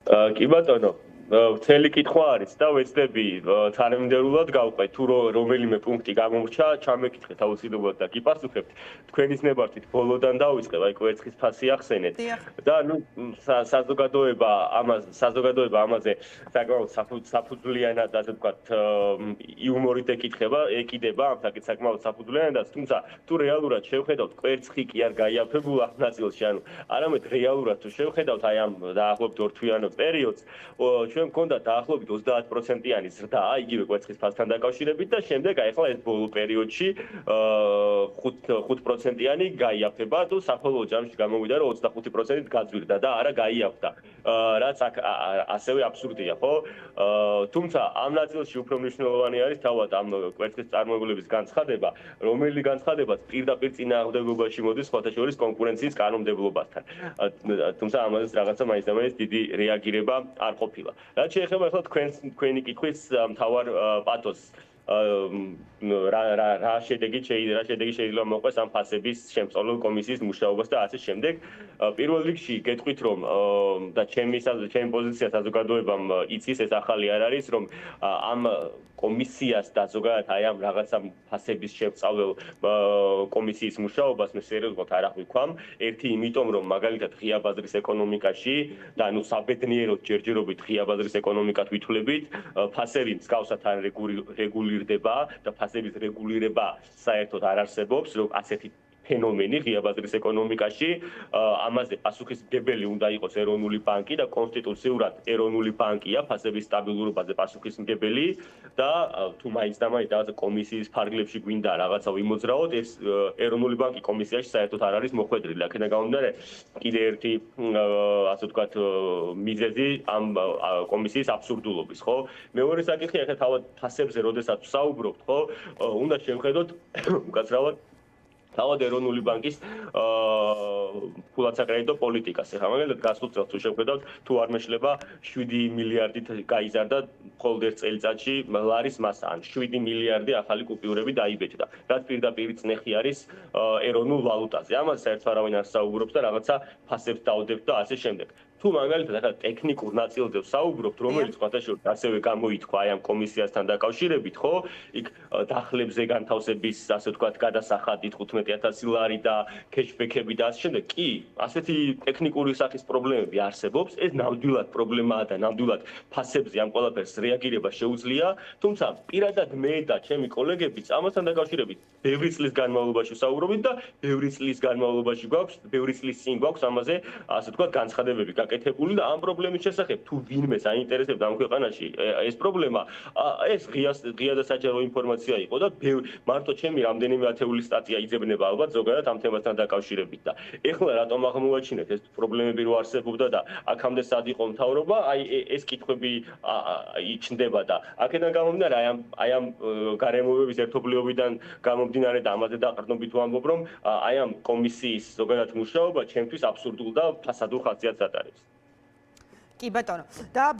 კი ბატონო, მთელი კითხვა არის და ვეცდები თანამიმდევრულად გავყვეთ თუ რომელიმე პუნქტი გამომრჩა, ჩამეკითხეთ აუცილებლად და გიპასუხებთ. თქვენის ნებართვით ბოლოდან დავიწყებ, აი კვერცხის ფასი ახსენეთ. და ნუ საზოგადოება ამაზე საკმაოდ საფუძვლიანად, ასე ვთქვათ, იუმორით ეკიდება ამ საკითხს საკმაოდ საფუძვლიანად, თუმცა თუ რეალურად შევხედავთ, კვერცხი კი არ გაიაფებულა ამ ნაწილში, ანუ არამედ რეალურად თუ შევხედავთ აი ამ დაახლოებით 2 თვიანი პერიოდს, ჩვენ გვქონდა დაახლოებით 30%-იანი ზრდა იგივე კვერცხის ფასთან დაკავშირებით და შემდეგ აი ახლა ეს ბოლო პერიოდში 5%-იანი გაიაფება, თუ საფოლოო ჯამში გამოვიდა რომ 25%-ით გაძვირდა და არა გაიაფდა. რაც ასევე აბსურდია, ხო? თუმცა ამ ნაწილში უფრო მნიშვნელოვანი არის თავად ამ კვერცხის წარმოებულების განცხადება, რომელი განცხადებაც პირდაპირ წინააღმდეგობაში მოდის სხვათა შორის კონკურენციის კანონმდებლობასთან. თუმცა ამაზე რაღაცა მაინც დიდი რეაგირება არ ყოფილა. რაც შეეხება ახლა თქვენი კითხვის მთავარ პათოსს, რა შედეგი შეიძლება მოყვეს ამ ფასების შემსწავლელ კომისიის მუშაობას და ასე შემდეგ. პირველ რიგში გეტყვით რომ და ჩემი პოზიცია საზოგადოებამ იცის, ეს ახალი არ არის, რომ ამ კომისიას და ზოგადად აი ამ რაღაცა ფასების შემსწავლელ კომისიის მუშაობას მე სერიოზულად არ აღვიქვამ. ერთი იმიტომ რომ მაგალითად ღია ბაზრის ეკონომიკაში და ანუ საბედნიეროდ ჯერჯერობით ღია ბაზრის ეკონომიკად ვითვლებით, ფასები მსგავსად არ რეგულირდება და ფასების რეგულირება საერთოდ არ არსებობს, რომ ასეთი ფენომენი ღია ბაზრის ეკონომიკაში, ამაზე პასუხისმგებელი უნდა იყოს ეროვნული ბანკი და კონსტიტუციურად ეროვნული ბანკია ფასების სტაბილურობაზე პასუხისმგებელი და თუ მაინც და მაინც რაღაცა კომისიის ფარგლებში გვინდა რაღაცა ვიმოძრაოთ, ეს ეროვნული ბანკი კომისიაში საერთოდ არ არის მოხვედრილი. აქედან გამომდინარე, კიდე ერთი ასე ვთქვათ მიზეზი ამ კომისიის აბსურდულობის, ხო? მეორე საკითხი ახლა თავად ფასებზე როდესაც ვსაუბრობთ, ხო? უნდა შევხედოთ უკაცრავად თავად ეროვნული ბანკის ფულადსაკრედიტო პოლიტიკას. ეხლა მაგალითად გასულ წელს თუ შევხედავთ, თუ არ მეშლება 7 მილიარდით გაიზარდა მხოლოდ ერთ წელიწადში ლარის მასა, ან 7 მილიარდი ახალი კუპიურები დაიბეჭდა. რაც პირდაპირ წნეხი არის ეროვნულ ვალუტაზე. ამაზე საერთოდ არავინ არ საუბრობს და რაღაცა ფასებს დაუდებთ და ასე შემდეგ. თუ მაგალითად ახლა ტექნიკურ ნაწილზე ვსაუბრობთ, რომელიც სხვათაშორის ასევე გამოითქვა აი ამ კომისიასთან დაკავშირებით, ხო? იქ დახლებზე განთავსების, ასე ვთქვათ, გადასახადით 15,000 ლარი და კეშბექები და ასე შემდეგ. კი, ასეთი ტექნიკური სახის პრობლემები არსებობს, ეს ნამდვილად პრობლემაა და ნამდვილად ფასებზე ამ ყველაფერს რეაგირება შეუძლია, თუმცა პირადად მე და ჩემი კოლეგებიც ამასთან დაკავშირებით ბევრი წლის განმავლობაში ვსაუბრობთ და ბევრი წლის განმავლობაში ბევრი წლის წინ გვაქვს ამაზე, ასე ვთქვათ, განცხადებები გაკეთებული და ამ პრობლემის შესახებ თუ ვინმეს აინტერესებდა ამ ქვეყანაში ეს პრობლემა, ეს ღია და საჯარო ინფორმაცია იყო და მარტო ჩემი რამდენიმე ათეული სტატია იძებნება ალბათ ზოგადად ამ თემასთან დაკავშირებით და ეხლა რატომ აღმოვაჩინეთ ეს პრობლემები რო არსებობდა და აქამდე სად იყო მთავრობა, აი ეს კითხვები იჩნდება და აქედან გამომდინარე აი ამ გარემოებების ერთობლიობიდან გამომდინარე და ამაზე დაყრდნობით ვამბობ რომ აი ამ კომისიის ზოგადად მუშაობა ჩემთვის აბსურდულ და ფასადურ ხასიათს ატარებს. კი ბატონო. და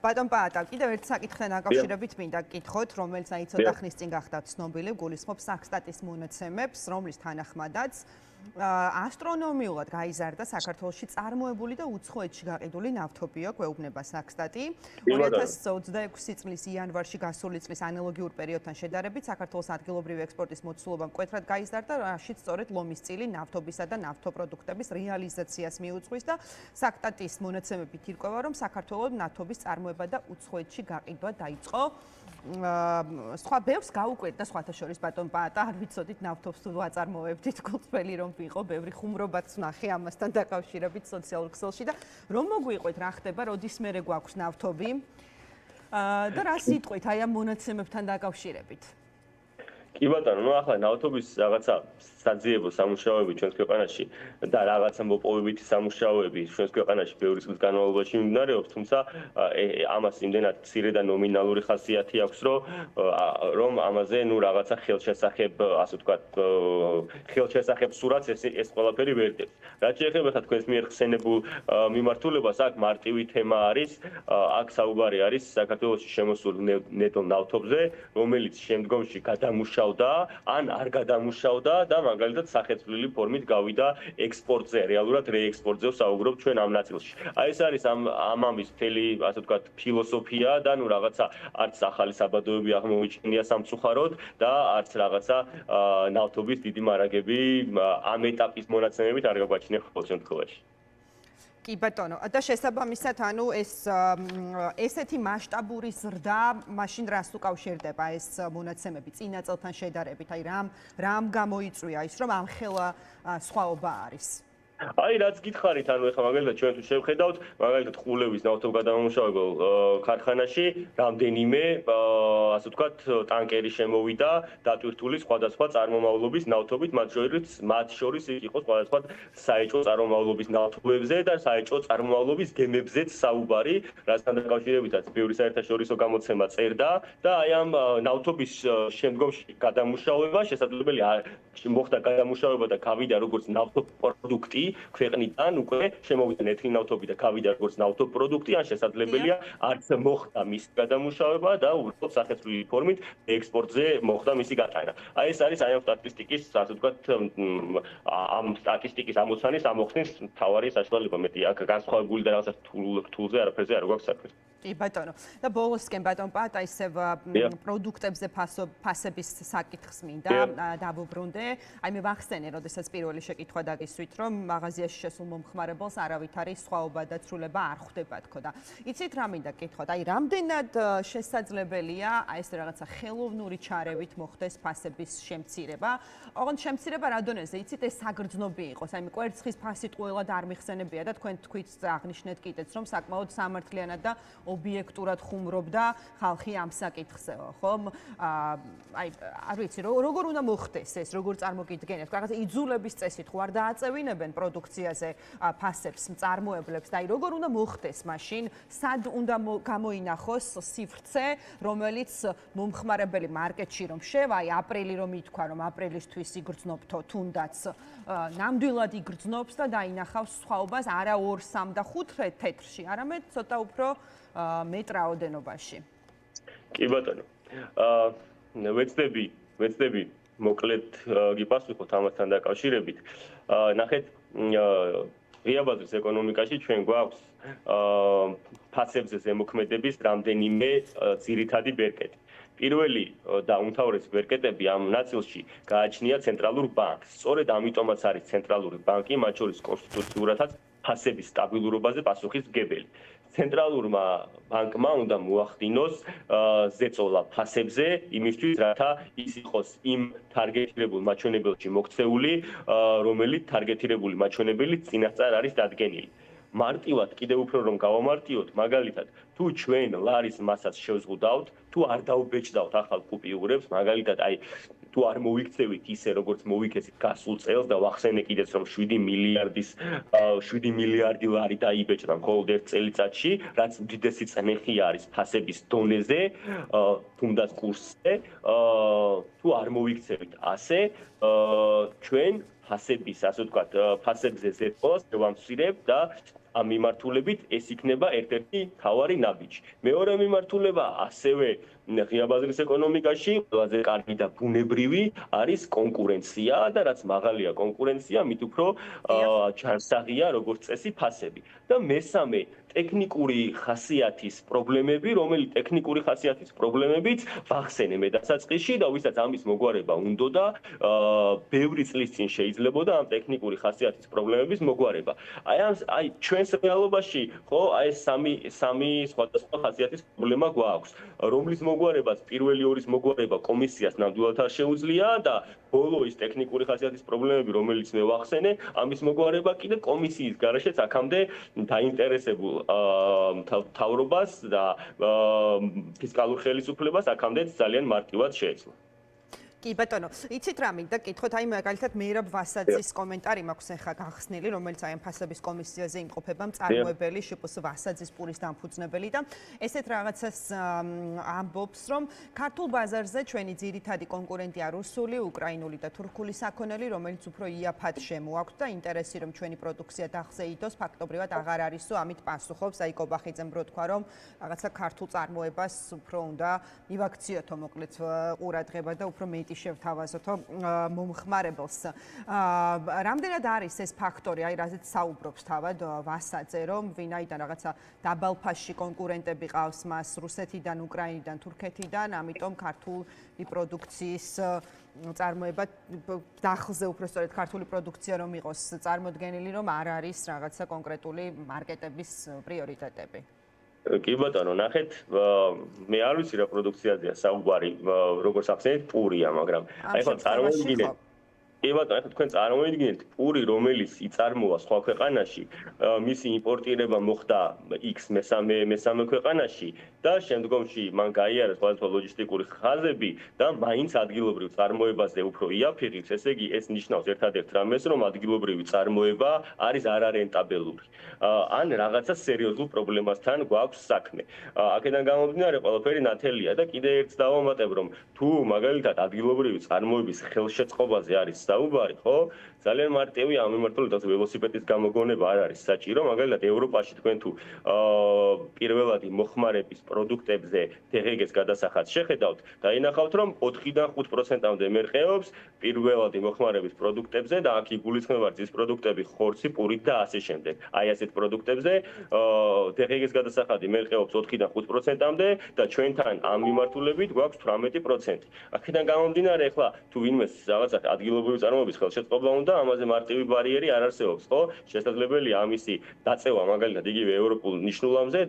ბატონ პაატა, კიდევ ერთ საკითხთან დაკავშირებით მინდა გკითხოთ, რომელიც აი ცოტა ხნის წინ გახდა ცნობილი, გულისხმობს საქსტატის მონაცემებს, რომლის თანახმადაც ასტრონომიულად გაიზარდა საქართველოში წარმოებული და უცხოეთში გაყიდული ნავთობიო გვეუბნება საქსტატი. 2026 წლის იანვარში გასული წლის ანალოგიურ პერიოდთან შედარებით საქართველოს ადგილობრივი ექსპორტის მოცულობა მკვეთრად გაიზარდა, რაშიც სწორედ ლომისწილი ნავთობისა და ნავთობპროდუქტების რეალიზაციას მიუძღვის და საქსტატის მონაცემებით ირკვევა, რომ საქართველოს ნავთობის წარმოება და უცხოეთში გაყიდვა დაიწყო. სხვა ბევრს გაუკვირდა სხვათა შორის ბატონ პაატა, არ ვიცოდით ნავთობს თუ ვაწარმოებდით, გულწრფელი რომ ვიყო, ბევრი ხუმრობაც ვნახე ამასთან დაკავშირებით სოციალურ ქსელში და რომ მოგვიყვეთ რა ხდება, როდის მერე გვაქვს ნავთობი და რა სიტყვით აი ამ მონაცემებთან დაკავშირებით. კი ბატონო, ნუ ახლა ნავთობის რაღაცა საძიებო სამუშაოები ჩვენს ქვეყანაში და რაღაცა მოპოვებითი სამუშაოები ჩვენს ქვეყანაში ბევრი წლის განმავლობაში მიმდინარეობს, თუმცა ამას იმდენად მცირე და ნომინალური ხასიათი აქვს, რომ ამაზე ნუ რაღაცა ხელშესახებ, ასე ვთქვათ, ხელშესახებ სურათს ეს ყველაფერი ვერ დებს. რაც შეეხება ხა თქვენს მიერ ხსენებულ მიმართულებას, აქ მარტივი თემა არის, აქ საუბარი არის საქართველოში შემოსულ ნეტო ნავთობზე, რომელიც შემდგომში გადამუშავება გადამუშავდა, ან არ გადამუშავდა და მაგალითად სახეცვლილი ფორმით გავიდა ექსპორტზე, რეალურად რეექსპორტზე ვსაუბრობ ჩვენ ამ ნაწილში. აი ეს არის ამ ამის მთელი, ასე ვთქვათ, ფილოსოფია და ნუ რაღაცა არც ახალი საბადოები აღმოიჩინია სამწუხაროდ და არც რაღაცა ნავთობის დიდი მარაგები ამ ეტაპის მონაცემებით არ გაგვაჩნია ყოველ შემთხვევაში. კი ბატონო, და შესაბამისად, ანუ ესეთი მასშტაბური ზრდა მაშინ რას უკავშირდება ეს მონაცემები წინა წელთან შედარებით? აი რამ გამოიწვია ის, რომ ამხელა სხვაობა არის? აი რაც გითხარით, ანუ ეხლა მაგალითად ჩვენ თუ შევხედავთ, მაგალითად ყულევის ნავთობგადამამუშავებელ ქარხანაში რამდენიმე, ასე ვთქვათ, ტანკერი შემოვიდა დატვირთული სხვადასხვა წარმომავლობის ნავთობით, მათ შორის იყო სხვადასხვა საეჭვო წარმომავლობის ნავთობებზე და საეჭვო წარმომავლობის გემებზეც საუბარი, რასთან დაკავშირებითაც ბევრი საერთაშორისო გამოცემა წერდა და აი ამ ნავთობის შემდგომში გადამუშავება შესაძლებელია მოხდა გადამუშავება და გავიდა როგორც ნავთობპროდუქტი ქვეყნიდან უკვე შემოვიდა ნეთლი ნავთობი და გავიდა როგორც ნავთობპროდუქტი, ან შესაძლებელია არც მოხდა მისი გადამუშავება და უბრალოდ სახეცვლილი ფორმით ექსპორტზე მოხდა მისი გატანა. აი ეს არის ამ სტატისტიკის, ასე ვთქვათ, ამ სტატისტიკის ამოცანის ამოხსნის მთავარი საშუალება. მეტი აქ განსხვავებული და რაღაცა რთულზე არაფერზე არ გვაქვს საქმე. კი ბატონო. და ბოლოსკენ ბატონ პატა ისევ პროდუქტებზე ფასების საკითხს მინდა დავუბრუნდე. აი მე ვახსენე, როდესაც პირველი შეკითხვა დაგისვით, რომ მაღაზიაში შესულ მომხმარებელს არავითარი სხვაობა და ცვლილება არ ხვდება თქო და იცით რა მინდა გკითხოთ, აი რამდენად შესაძლებელია აი ეს რაღაცა ხელოვნური ჩარევით მოხდეს ფასების შემცირება? ოღონდ შემცირება რა დონეზე? იცით ეს საგრძნობი იყოს, აი კვერცხის ფასით ყველად არ მიხსენებია და თქვენ თქვით აღნიშნეთ კიდეც, რომ საკმაოდ სამართლიანად და ობიექტურად ხუმრობდა ხალხი ამ საკითხზეო, ხომ? აი არ ვიცი, როგორ უნდა მოხდეს ეს, როგორ წარმოგიდგენიათ? რაღაცა იძულების წესით ხო არ დააწევინებენ პროდუქციაზე ფასებს, მწარმოებლებს და აი როგორ უნდა მოხდეს მაშინ? სად უნდა გამოინახოს სივრცე, რომელიც მომხმარებელი მარკეტში რომ შევა, აი აპრილი რომ ითქვა, რომ აპრილისთვის იგრძნობთო თუნდაც ნამდვილად იგრძნობს და დაინახავს სხვაობას არა 2, 3 და 5 თეთრში, არამედ ცოტა უფრო მეტ რაოდენობაში. კი ბატონო. ვეცდები მოკლედ გიპასუხოთ ამასთან დაკავშირებით. ნახეთ, ღია ბაზრის ეკონომიკაში ჩვენ გვაქვს ფასებზე ზემოქმედების რამდენიმე ძირითადი ბერკეტი. პირველი და უმთავრესი ბერკეტები ამ ნაწილში გააჩნია ცენტრალურ ბანკს. სწორედ ამიტომაც არის ცენტრალური ბანკი, მათ შორის კონსტიტუციურადაც ფასების სტაბილურობაზე პასუხისმგებელი. ცენტრალურმა ბანკმა უნდა მოახდინოს ზეწოლა ფასებზე, იმისთვის, რათა ის იყოს იმ თარგეტირებულ მაჩვენებელში მოქცეული, რომელიც თარგეტირებული მაჩვენებელი წინასწარ არის დადგენილი. მარტივად კიდევ უფრო რომ გავამარტივოთ, მაგალითად, თუ ჩვენ ლარის მასას შევზღუდავთ, თუ არ დაუბეჭდავთ ახალ კუპიურებს, მაგალითად, აი თუ არ მოვიქცევით ისე როგორც მოვიქცეთ გასულ წელს და ვახსენე კიდეც რომ 7 მილიარდი ლარი დაიბეჭდა მხოლოდ ერთ წელიწადში, რაც უდიდესი წნეხი არის ფასების დონეზე, თუნდაც კურსზე, თუ არ მოვიქცევით ასე, ჩვენ ფასების, ასე ვთქვათ, ფასებზე ზეწოლას შევამცირებ და ამ მიმართულებით ეს იქნება ერთ-ერთი მთავარი ნაბიჯი. მეორე მიმართულება ასევე ღია ბაზრის ეკონომიკაში ყველაზე კარგი და ბუნებრივი არის კონკურენცია და რაც მაღალია კონკურენცია, მით უფრო ჯანსაღია როგორც წესი ფასები. და მესამე ტექნიკური ხასიათის პრობლემები, რომელიც ტექნიკური ხასიათის პრობლემებიც ვახსენე მე დასაწყისში და ვისაც ამის მოგვარება უნდა და ბევრი წლის წინ შეიძლებოდა ამ ტექნიკური ხასიათის პრობლემების მოგვარება. აი ჩვენს რეალობაში ხო აი სამი სხვადასხვა ხასიათის პრობლემა გვაქვს, რომლის მოგვარებას პირველი ორის მოგვარება კომისიას ნამდვილად არ შეუძლია და ბოლო ის ტექნიკური ხასიათის პრობლემები, რომელიც მე ვახსენე, ამის მოგვარება კიდე კომისიის გარეშეც აქამდე დაინტერესებულ მთავრობას და ფისკალურ ხელისუფლებას აქამდე ძალიან მარტივად შეეძლო. კი ბატონო, იცით რა მინდა გკითხოთ, აი მაგალითად მერაბ ვასაძის კომენტარი მაქვს ახლა გახსნილი, რომელიც აი ამ ფასების კომისიაზე იმყოფება მწარმოებელი შპს ვასაძის პურის დამფუძნებელი და ესეთ რაღაცას ამბობს, რომ ქართულ ბაზარზე ჩვენი ძირითადი კონკურენტია რუსული, უკრაინული და თურქული საქონელი, რომელიც უფრო იაფად შემოაქვთ და ინტერესი რომ ჩვენი პროდუქცია დახზე იდოს, ფაქტობრივად აღარ არისო, ამით პასუხობს აი კობახიძემ რო თქვა, რომ რაღაცა ქართულ წარმოებას უფრო უნდა მივაქციოთო მოკლედ ყურადღება და უფრო მეტი შევთავაზოთო მომხმარებელს. რამდენად არის ეს ფაქტორი, აი რაზეც საუბრობს თავად ვასაძე, რომ ვინაიდან რაღაცა დაბალფასში კონკურენტები ყავს მას რუსეთიდან, უკრაინიდან, თურქეთიდან, ამიტომ ქართული პროდუქციის წარმოება დახლზე უბრალოდ ქართული პროდუქცია რომ იყოს წარმოდგენილი, რომ არ არის რაღაცა კონკრეტული მარკეტების პრიორიტეტები. კი ბატონო, ნახეთ, მე არ ვიცი რა პროდუქციაზეა საუბარი, როგორც ახსენეთ, პურია, მაგრამ აი ხო წარმოვიდგინეთ. კი ბატონო, ახლა თქვენ წარმოვიდგინეთ, პური, რომელიც იწარმოა სხვა ქვეყანაში, მისი იმპორტირება მოხდა X მესამე ქვეყანაში და შემდგომში მან გაიარა სხვადასხვა ლოჯისტიკური ხაზები და მაინც ადგილობრივ წარმოებაზე უფრო იაფიღებს, ესე იგი ეს ნიშნავს ერთადერთ რამეს, რომ ადგილობრივი წარმოება არის არარენტაბელური. ან რაღაცა სერიოზულ პრობლემასთან გვაქვს საქმე. აქედან გამომდინარე ყველაფერი ნათელია და კიდე ერთს დავამატებ, რომ თუ მაგალითად ადგილობრივი წარმოების ხელშეწყობაზე არის საუბარი, ხო? ძალიან მარტივი ამ მიმართულებით ველოსიპედის გამოგონება არ არის საჭირო, მაგალითად ევროპაში თქვენ თუ პირველადი მოხმარების პროდუქტებზე DHG-ს გადასახადს შეხედავთ, დაინახავთ, რომ 4-დან 5%-მდე მერყეობს პირველადი მოხმარების პროდუქტებზე და აქ იგულისხმება ძის პროდუქტები, ხორცი, პური და ასე შემდეგ. აი ასეთ პროდუქტებზე DHG-ს გადასახადი მერყეობს 4-დან 5%-მდე და ჩვენთან ამ მიმართულებით გვაქვს 18%. აქედან გამომდინარე, ახლა თუ ვინმეს რაღაცა ადგილობრივი წარმოების ხელშეწყობა უნდა, ამაზე მარტივი ბარიერი არ არსებობს, ხო? შესაძლებელია ამისი დაწევა მაგალითად იგივე ევროპულ ნიშნულამდე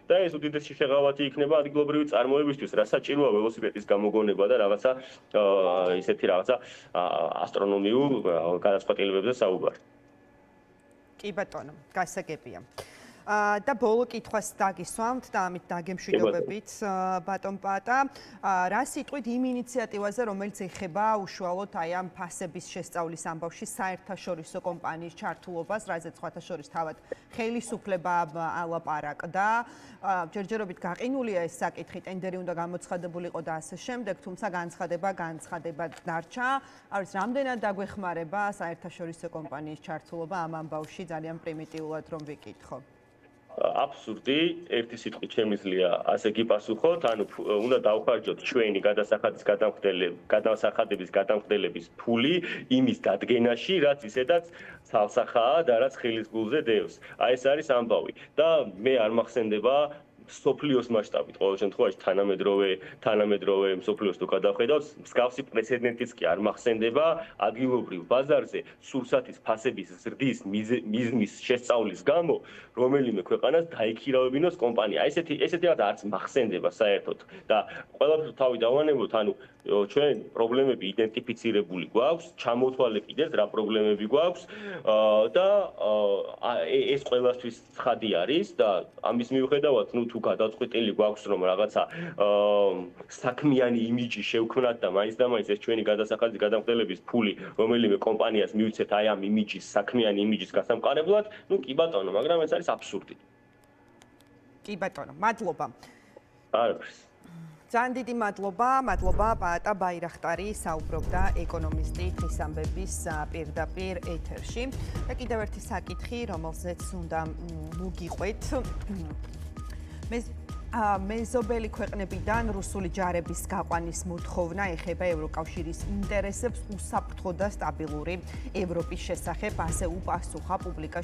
და ეს უდიდესი შეღავათი იქნება ადგილობრივი წარმოებისთვის, რა საჭიროა ველოსიპედის გამოგონება და რაღაცა ისეთი რაღაცა ასტრონომიულ გადაწყვეტილებებზე საუბარი. კი ბატონო, გასაგებია. და ბოლო კითხვას დაგისვამთ და ამით დაგემშვიდობებით ბატონ პატა. რა სიტყვით იმ ინიციატივაზე, რომელიც ეხება უშუალოდ აი ამ ფასების შესწავლის ამბავში საერთაშორისო კომპანიის ჩართულობას, რაზეც სხვათა შორის თავად ხელისუფლება ალაპარაკდა. ჯერჯერობით გაყინულია ეს საკითხი, ტენდერი უნდა გამოცხადებულიყო და ასე შემდეგ, თუმცა განცხადება დარჩა. არის რამდენად დაგვეხმარება საერთაშორისო კომპანიის ჩართულობა ამ ამბავში, ძალიან პრიმიტიულად რომ ვიკითხო. აბსურდი, ერთი სიტყვით შემიძლია ასე გიპასუხოთ, ანუ უნდა დავხარჯოთ ჩვენი გადასახადების გადამხდელების ფული იმის დადგენაში, რაც ისედაც ცალსახაა და რაც ხელის გულზე დევს. აი ეს არის ამბავი და მე არ მახსენდება სოფლიოს მასშტაბით ყოველ შემთხვევაში თანამედროვე სოფლიოს თუ გადავხედავთ, მსგავსი პრეცედენტიც კი არ მახსენდება ადგილობრივ ბაზარზე სურსათის ფასების ზრდის მიზნის შესწავლის გამო, რომელიმე ქვეყანას დაიქირავებინოს კომპანია. ესეთი რაღაც არც მახსენდება საერთოდ და ყველაფერს თავი დავანებოთ, ანუ ჩვენ პრობლემები იდენტიფიცირებული გვაქვს, ჩამოთვალე კიდეც რა პრობლემები გვაქვს და ეს ყველასთვის ცხადი არის და ამის მიუხედავად, თუ გადაწყვეტილი გვაქვს რომ რაღაცა საქმიანი იმიჯი შევქმნათ და მაინც და მაინც ეს ჩვენი გადასახადის გადამხდელების ფული რომელიმე კომპანიას მივიცეთ აი ამ იმიჯის, საქმიანი იმიჯის გასამყარებლად, კი ბატონო, მაგრამ ეს არის აბსურდი. კი ბატონო, მადლობა. არაფერს. ძალიან დიდი მადლობა პაატა ბაირახტარი საუბრობდა ეკონომისტი დღის ამბების პირდაპირ ეთერში. და კიდევ ერთი საკითხი, რომელზეც უნდა მოგიყვეთ. მეზობელი ქვეყნებიდან რუსული ჯარების გაყვანის მოთხოვნა ეხება ევროკავშირის ინტერესებს უსაფრთხო და სტაბილური ევროპის შესახებ, ასე უპასუხა პუბლიკა